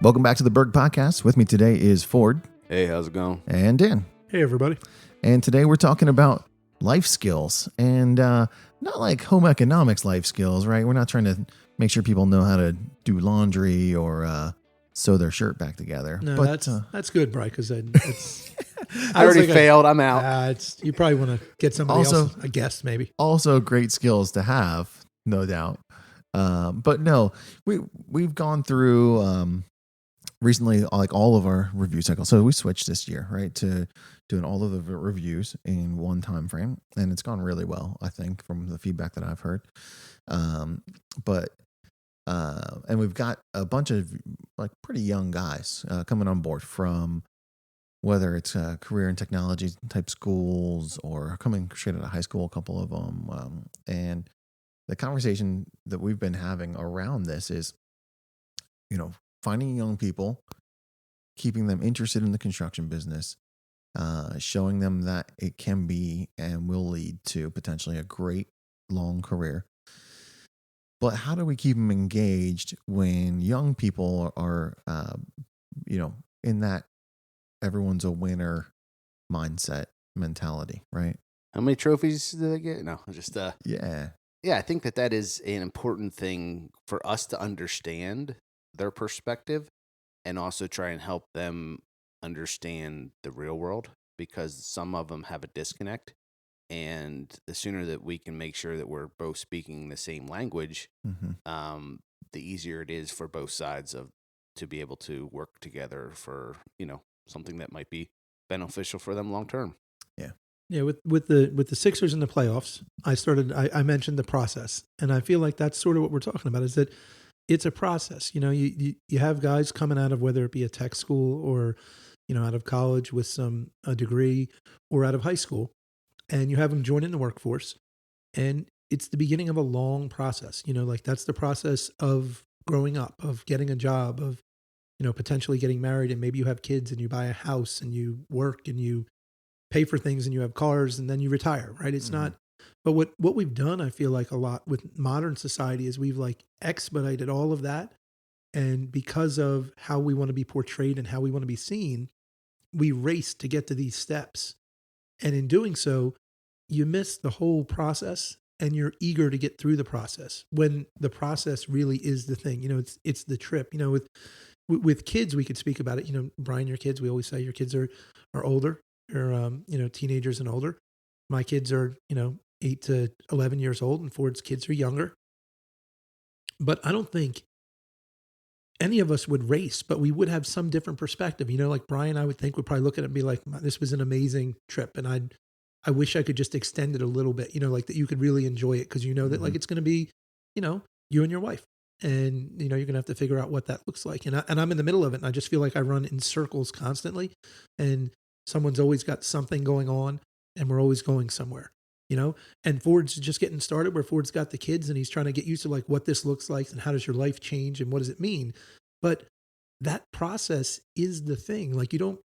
Welcome back to the Berg Podcast. With me today is Ford Hey, how's it going? and Dan. Hey, everybody. And today we're talking about life skills and not like home economics life skills, right? We're not trying to make sure people know how to do laundry or sew their shirt back together. No, but that's good, Bri, because it's. I already failed. I'm out. You probably want to get somebody Also- else, a guest, maybe. also great skills to have, no doubt. But no, we've gone through recently like all of our review cycles. So we switched this year, right, to doing all of the reviews in one time frame, and it's gone really well, I think, from the feedback that I've heard. And we've got a bunch of like pretty young guys coming on board from whether it's career and technology type schools or coming straight out of high school, a couple of them. And the conversation that we've been having around this is, finding young people, keeping them interested in the construction business, showing them that it can be and will lead to potentially a great long career. But how do we keep them engaged when young people are in that everyone's a winner mindset mentality, right? How many trophies did I get? No, just Yeah. Yeah, I think that is an important thing for us to understand their perspective and also try and help them understand the real world, because some of them have a disconnect. And the sooner that we can make sure that we're both speaking the same language, Mm-hmm. the easier it is for both sides to be able to work together for, something that might be beneficial for them long term. Yeah, with the Sixers in the playoffs, I mentioned the process, and I feel like that's sort of what we're talking about. Is that it's a process. You have guys coming out of whether it be a tech school or out of college with a degree or out of high school, and you have them join in the workforce, and it's the beginning of a long process. Like that's the process of growing up, of getting a job, of potentially getting married, and maybe you have kids and you buy a house and you work and you pay for things and you have cars and then you retire, right? It's not, but what we've done, I feel like a lot with modern society is we've like expedited all of that. And because of how we want to be portrayed and how we want to be seen, we race to get to these steps. And in doing so, you miss the whole process and you're eager to get through the process when the process really is the thing. It's the trip. With kids, we could speak about it. Brian, your kids, we always say your kids are older. Or teenagers and older. My kids are 8 to 11 years old, and Ford's kids are younger. But I don't think any of us would race, but we would have some different perspective. Like Brian, I would think would probably look at it and be like, "This was an amazing trip," and I wish I could just extend it a little bit. Like that you could really enjoy it because that like it's going to be, you and your wife, and you're going to have to figure out what that looks like. And I'm in the middle of it, and I just feel like I run in circles constantly, and someone's always got something going on and we're always going somewhere, and Ford's just getting started where Ford's got the kids and he's trying to get used to like what this looks like and how does your life change and what does it mean? But that process is the thing. Like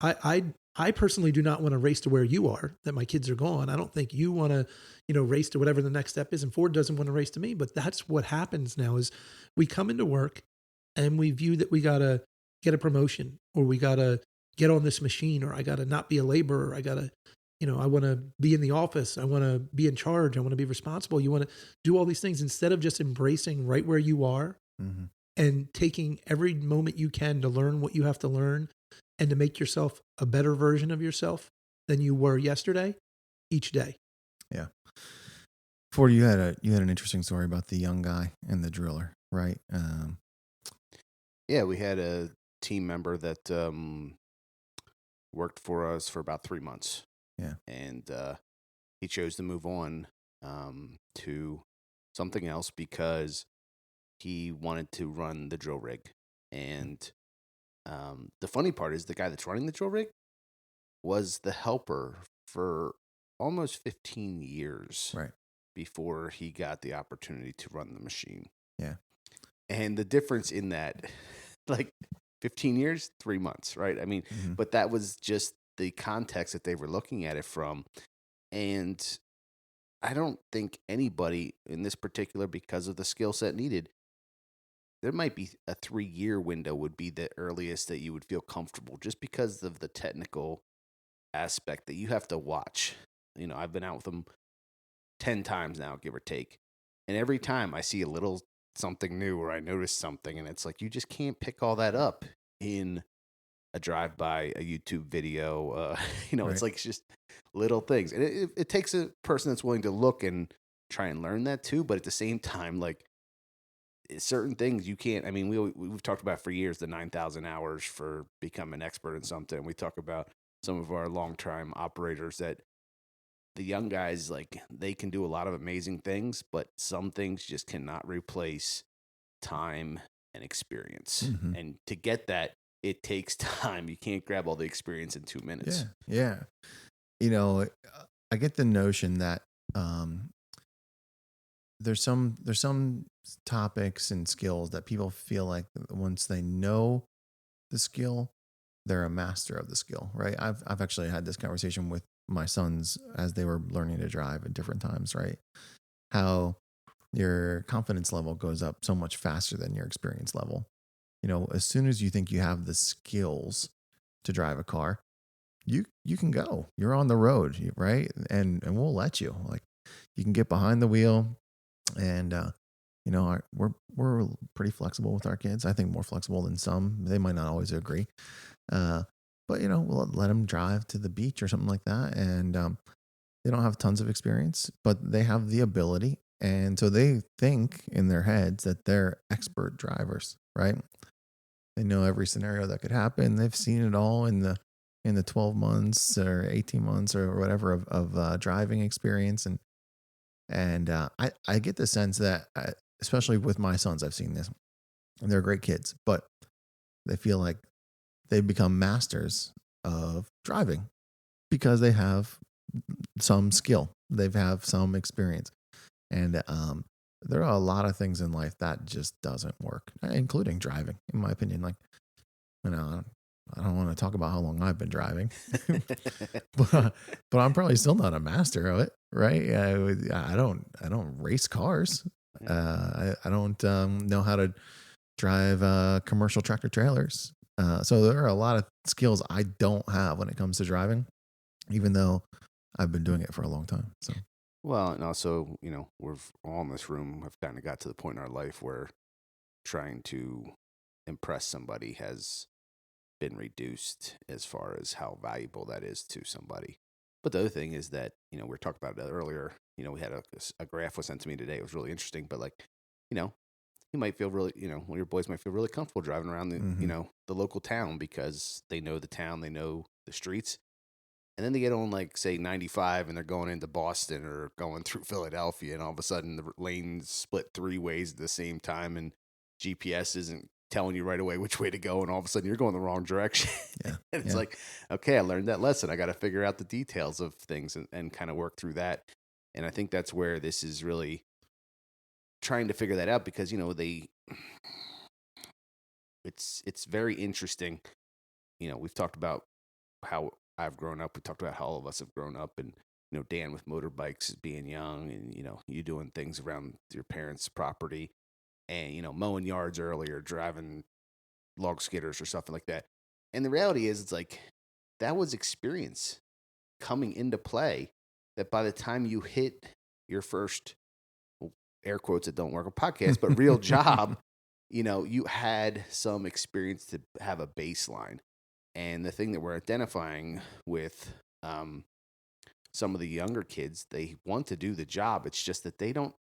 I personally do not want to race to where you are, that my kids are gone. I don't think you want to, race to whatever the next step is. And Ford doesn't want to race to me, but that's what happens now is we come into work and we view that we got to get a promotion or we got to get on this machine, or I got to not be a laborer. I got to, I want to be in the office. I want to be in charge. I want to be responsible. You want to do all these things instead of just embracing right where you are and taking every moment you can to learn what you have to learn and to make yourself a better version of yourself than you were yesterday, each day. Yeah. Ford, you had an interesting story about the young guy and the driller, right? Yeah, we had a team member that worked for us for about 3 months. Yeah. And he chose to move on to something else because he wanted to run the drill rig. And the funny part is the guy that's running the drill rig was the helper for almost 15 years before he got the opportunity to run the machine. Yeah. And the difference in that, like 15 years, 3 months, right? I mean, but that was just the context that they were looking at it from. And I don't think anybody in this particular, because of the skill set needed, there might be a 3-year window would be the earliest that you would feel comfortable, just because of the technical aspect that you have to watch. I've been out with them 10 times now, give or take. And every time I see a little something new or I notice something, and it's like, you just can't pick all that up in a drive-by, a YouTube video. Right. It's like it's just little things. And it takes a person that's willing to look and try and learn that too. But at the same time, like, certain things you can't. I mean, we've talked about for years the 9,000 hours for becoming an expert in something. We talk about some of our long-time operators that the young guys, like, they can do a lot of amazing things, but some things just cannot replace time and experience. Mhm. And to get that, it takes time. You can't grab all the experience in 2 minutes. Yeah. I get the notion that um, there's some topics and skills that people feel like once they know the skill, they're a master of the skill, right? I've actually had this conversation with my sons as they were learning to drive at different times, right? How your confidence level goes up so much faster than your experience level. As soon as you think you have the skills to drive a car, you can go. You're on the road, right? And we'll let you. Like, you can get behind the wheel, and we're pretty flexible with our kids. I think more flexible than some. They might not always agree, but we'll let them drive to the beach or something like that. And they don't have tons of experience, but they have the ability, and so they think in their heads that they're expert drivers, right? They know every scenario that could happen. They've seen it all in the 12 months or 18 months or whatever of driving experience. And I get the sense that, especially with my sons, I've seen this, and they're great kids, but they feel like they've become masters of driving because they have some skill. They have some experience. And there are a lot of things in life that just doesn't work, including driving, in my opinion. Like, I don't want to talk about how long I've been driving, but I'm probably still not a master of it, right? I don't race cars. I don't know how to drive commercial tractor trailers. So there are a lot of skills I don't have when it comes to driving, even though I've been doing it for a long time. So. Well, and also, we've all in this room have kind of got to the point in our life where trying to impress somebody has been reduced as far as how valuable that is to somebody. But the other thing is that, we were talking about it earlier. We had a graph was sent to me today. It was really interesting. But, like, you might feel really, one of your boys might feel really comfortable driving around the, the local town because they know the town, they know the streets. And then they get on, like, say, 95, and they're going into Boston or going through Philadelphia, and all of a sudden the lanes split 3 ways at the same time, and GPS isn't telling you right away which way to go, and all of a sudden you're going the wrong direction. Yeah. And it's like, okay, I learned that lesson. I got to figure out the details of things and kind of work through that. And I think that's where this is really trying to figure that out because, it's very interesting. We've talked about how I've grown up. We talked about how all of us have grown up, and Dan with motorbikes being young, and you doing things around your parents' property, and mowing yards earlier, driving log skidders or something like that. And the reality is, it's like that was experience coming into play. That by the time you hit your first, air quotes that don't work on podcasts, but real job, you had some experience to have a baseline. And the thing that we're identifying with some of the younger kids, they want to do the job. It's just that they don't,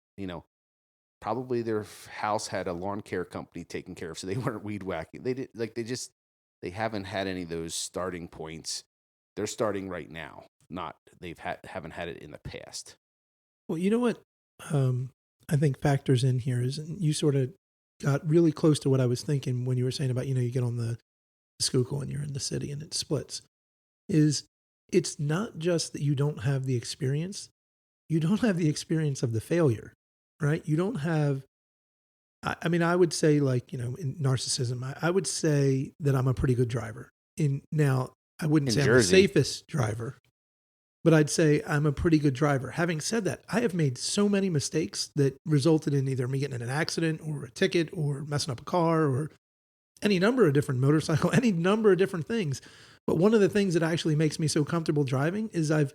probably their house had a lawn care company taking care of, so they weren't weed whacking. They haven't had any of those starting points. They're starting right now. Haven't had it in the past. Well, you know what I think factors in here is, and you sort of got really close to what I was thinking when you were saying about, you get on the Schuylkill and you're in the city and it splits, is it's not just that you don't have the experience. You don't have the experience of the failure, right? You don't have, I mean, I would say, like, in narcissism, I would say that I'm a pretty good driver. Now, I wouldn't say I'm the safest driver. but I'd say I'm a pretty good driver. Having said that, I have made so many mistakes that resulted in either me getting in an accident or a ticket or messing up a car or any number of different motorcycle, any number of different things. But one of the things that actually makes me so comfortable driving is I've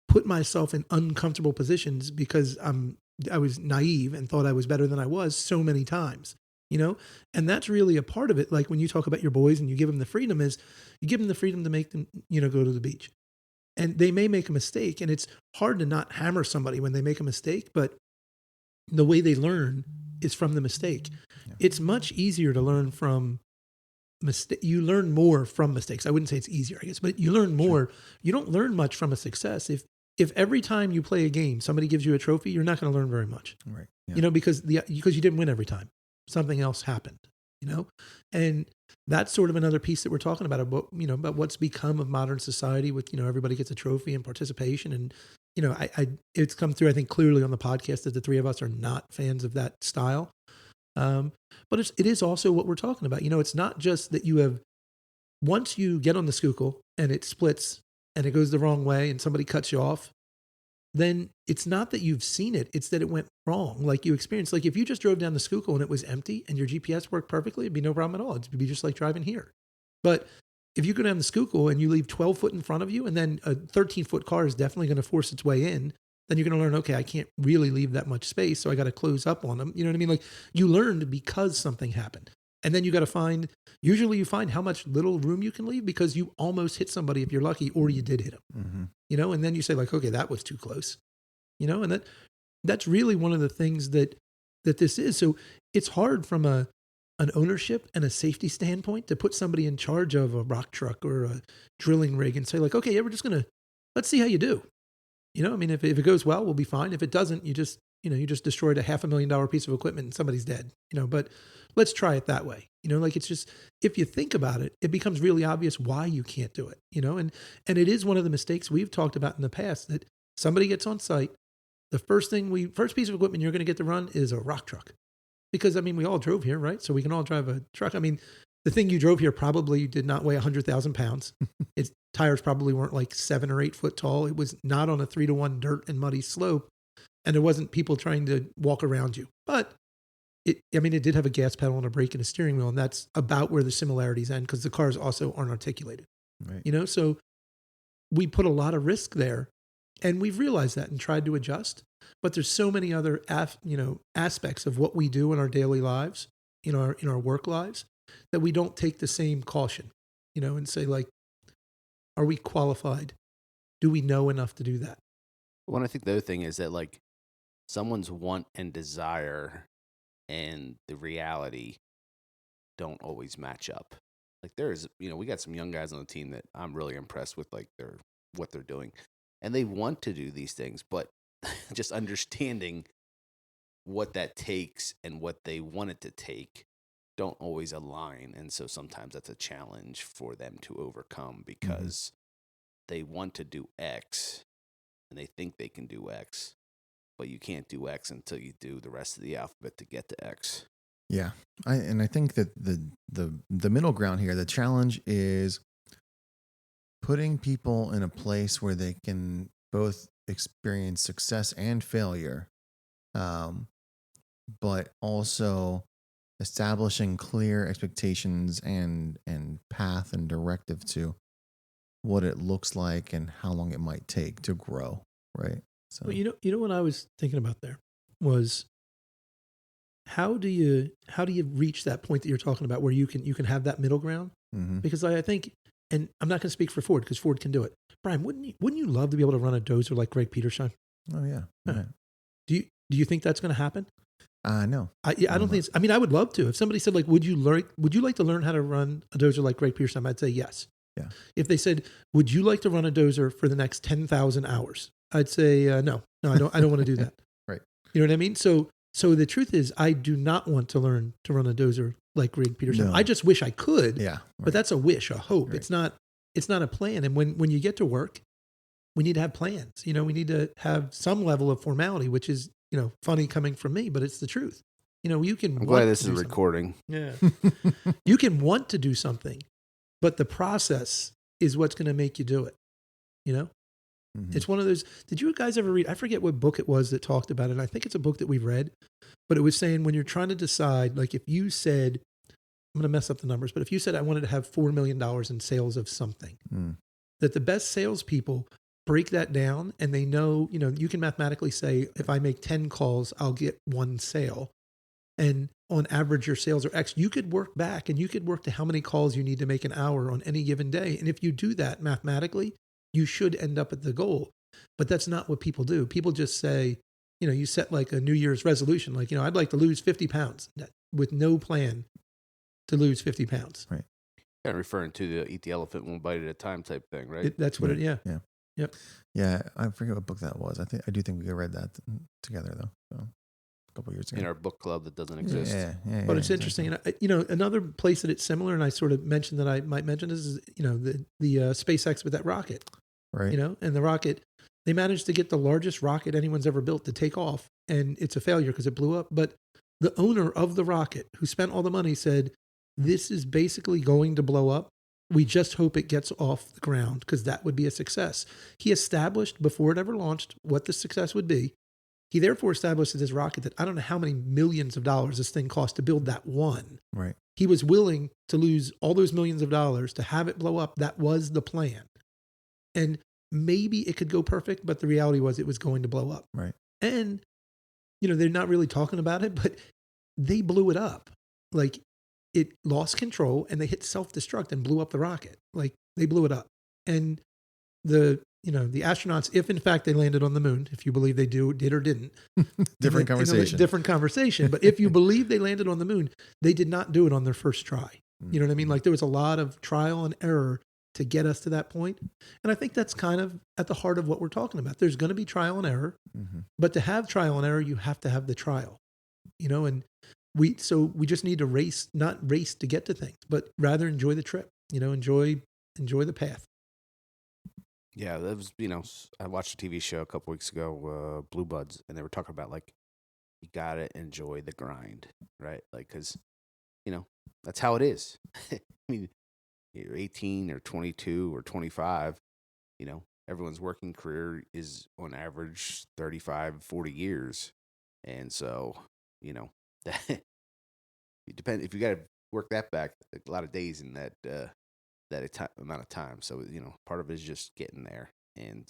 put myself in uncomfortable positions because I was naive and thought I was better than I was so many times, you know? And that's really a part of it. Like when you talk about your boys and you give them the freedom, is you give them the freedom to make them, you know, go to the beach. And they may make a mistake, and it's hard to not hammer somebody when they make a mistake, but the way they learn is from the mistake. Yeah. It's much easier to learn from you learn more from mistakes. I wouldn't say it's easier, I guess, but you learn more. Sure. You don't learn much from a success. If every time you play a game, somebody gives you a trophy, you're not going to learn very much. Right. Yeah. You know, because you didn't win every time. Something else happened, you know? And that's sort of another piece that we're talking about, you know, about what's become of modern society with, you know, everybody gets a trophy and participation. And, you know, it's come through, I think, clearly on the podcast that the three of us are not fans of that style. But it is also what we're talking about. You know, it's not just that you have, once you get on the Schuylkill and it splits and it goes the wrong way and somebody cuts you off, then it's not that you've seen it. It's that it went wrong. Like you experienced, like if you just drove down the Schuylkill and it was empty and your GPS worked perfectly, it'd be no problem at all. It'd be just like driving here. But if you go down the Schuylkill and you leave 12 foot in front of you and then a 13-foot car is definitely going to force its way in, then you're going to learn, okay, I can't really leave that much space, so I got to close up on them. You know what I mean? Like you learned because something happened. And then you got to usually you find how much little room you can leave because you almost hit somebody if you're lucky, or you did hit them. Mm-hmm. You know, and then you say like, okay, that was too close. You know, and that's really one of the things that this is. So it's hard from an ownership and a safety standpoint to put somebody in charge of a rock truck or a drilling rig and say like, okay, yeah, we're just let's see how you do. You know, I mean, if it goes well, we'll be fine. If it doesn't, you just destroyed a $500,000 piece of equipment and somebody's dead, you know, but let's try it that way. You know, like it's just, if you think about it, it becomes really obvious why you can't do it, you know, and it is one of the mistakes we've talked about in the past that somebody gets on site. The first piece of equipment you're going to get to run is a rock truck because, I mean, we all drove here, right? So we can all drive a truck. I mean, the thing you drove here probably did not weigh 100,000 pounds. Its tires probably weren't like 7 or 8 foot tall. It was not on a 3-to-1 dirt and muddy slope. And there wasn't people trying to walk around you. But it did have a gas pedal and a brake and a steering wheel. And that's about where the similarities end because the cars also aren't articulated. Right. You know, so we put a lot of risk there. And we've realized that and tried to adjust. But there's so many other aspects of what we do in our daily lives, in our work lives, that we don't take the same caution, you know, and say like, are we qualified? Do we know enough to do that? Well, I think the other thing is that like someone's want and desire and the reality don't always match up. Like there's, you know, we got some young guys on the team that I'm really impressed with, like what they're doing. And they want to do these things, but just understanding what that takes and what they want it to take don't always align. And so sometimes that's a challenge for them to overcome because they want to do X and they think they can do X, but you can't do X until you do the rest of the alphabet to get to X. Yeah. I think that the middle ground here, the challenge is putting people in a place where they can both experience success and failure, but also establishing clear expectations and path and directive to what it looks like and how long it might take to grow, right? So, well, you know what I was thinking about there was how do you reach that point that you're talking about where you can have that middle ground? mm-hmm. Because I think, and I'm not going to speak for Ford because Ford can do it. Brian, wouldn't you love to be able to run a dozer like Greg Peterson? Oh yeah. Right. Do you think that's going to happen? No. I don't think. I mean, I would love to. If somebody said like, would you like to learn how to run a dozer like Greg Peterson? I'd say yes. Yeah. If they said, would you like to run a dozer for the next 10,000 hours? I'd say no, I don't want to do that. Right. You know what I mean? So the truth is, I do not want to learn to run a dozer like Greg Peterson. No. I just wish I could. Yeah. Right. But that's a wish, a hope. Right. It's not a plan. And when you get to work, we need to have plans. You know, we need to have some level of formality, which is, you know, funny coming from me, but it's the truth. You know, you can. I'm glad this is recording. Yeah. You can want to do something, but the process is what's going to make you do it. You know? Mhm. It's one of those. Did you guys ever read? I forget what book it was that talked about it. I think it's a book that we've read, but it was saying when you're trying to decide, like if you said, I'm going to mess up the numbers, but if you said I wanted to have $4 million in sales of something, Mm. that the best salespeople break that down and they know, you can mathematically say, if I make 10 calls, I'll get one sale. And on average, your sales are X. You could work back and you could work to how many calls you need to make an hour on any given day. And if you do that mathematically, you should end up at the goal. But that's not what people do. People just say, you set like a New Year's resolution, like, I'd like to lose 50 pounds with no plan to lose 50 pounds. Right. Kind of referring to the eat the elephant one bite at a time type thing, right? That's what Yeah. yeah. Yeah. Yeah. I forget what book that was. I do think we read that together though. So a couple years ago. In our book club that doesn't exist. Yeah. But it's interesting. And, another place that it's similar, and I sort of mentioned that I might mention this is, the SpaceX with that rocket, Right. and the rocket, they managed to get the largest rocket anyone's ever built to take off. And it's a failure because it blew up. But the owner of the rocket who spent all the money said, this is basically going to blow up. We just hope it gets off the ground because that would be a success. He established before it ever launched what the success would be. He therefore established this rocket that I don't know how many millions of dollars this thing cost to build that one. Right. He was willing to lose all those millions of dollars to have it blow up. That was the plan. And maybe it could go perfect, but the reality was it was going to blow up. Right. And, they're not really talking about it, but they blew it up. Like it lost control and they hit self-destruct and blew up the rocket. Like they blew it up. And the astronauts, if in fact they landed on the moon, if you believe they did or didn't. Different conversation. Different conversation. But if you believe they landed on the moon, they did not do it on their first try. You know what I mean? Like there was a lot of trial and error to get us to that point. And I think that's kind of at the heart of what we're talking about. There's going to be trial and error, but to have trial and error, you have to have the trial, and we just need to not race to get to things, but rather enjoy the trip, enjoy the path. Yeah, that was, I watched a TV show a couple weeks ago, Blue Buds, and they were talking about like, you got to enjoy the grind, right? Like, because, that's how it is. I mean, you're 18 or 22 or 25, everyone's working career is on average 35, 40 years. And so, that it depends if you got to work that back a lot of days in that amount of time. So, part of it is just getting there and,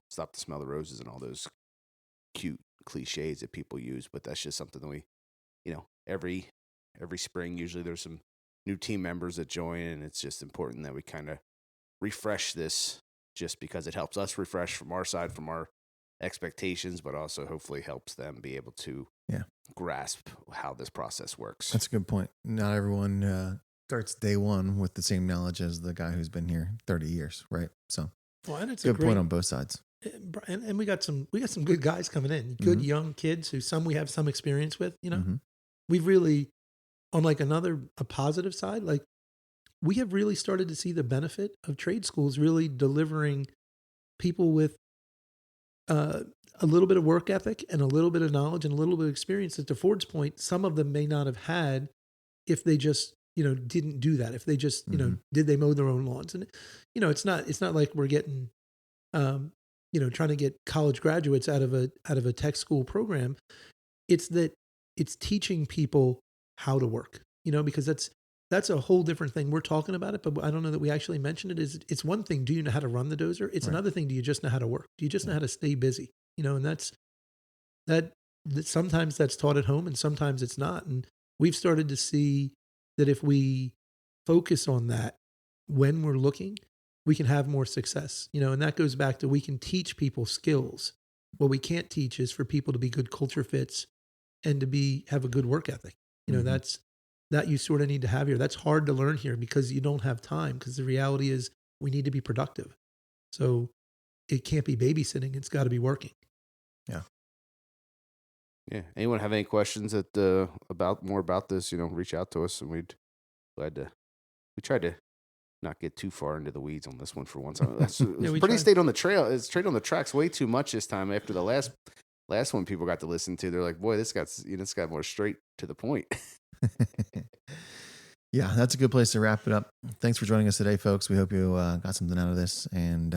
stop to smell the roses and all those cute cliches that people use. But that's just something that we, every spring, usually there's some new team members that join, and it's just important that we kind of refresh this just because it helps us refresh from our side, from our expectations, but also hopefully helps them be able to grasp how this process works. That's a good point. Not everyone starts day one with the same knowledge as the guy who's been here 30 years, right? So, and it's good point on both sides. And we got some good guys coming in, good young kids who some we have some experience with. We've really, on like a positive side, like we have really started to see the benefit of trade schools really delivering people with a little bit of work ethic and a little bit of knowledge and a little bit of experience that, to Ford's point, some of them may not have had if they just, didn't do that. If they just, did they mow their own lawns? And, it's not like we're getting, trying to get college graduates out of a tech school program. It's that it's teaching people how to work, because that's a whole different thing. We're talking about it, but I don't know that we actually mentioned it. It's one thing, do you know how to run the dozer? It's another thing, do you just know how to work? Do you just know how to stay busy? And that's that sometimes that's taught at home and sometimes it's not. And we've started to see that if we focus on that when we're looking, we can have more success, and that goes back to we can teach people skills. What we can't teach is for people to be good culture fits and to have a good work ethic. That you sort of need to have here. That's hard to learn here because you don't have time, because the reality is we need to be productive. So it can't be babysitting. It's got to be working. Yeah. Yeah. Anyone have any questions about this, reach out to us and we tried to not get too far into the weeds on this one for once. Stayed on the trail. It's stayed on the tracks way too much this time after the last one people got to listen to. They're like, boy, this got more straight to the point. Yeah, that's a good place to wrap it up. Thanks for joining us today, folks. We hope you got something out of this. And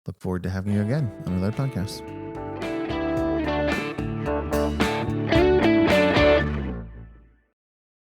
look forward to having you again on another podcast.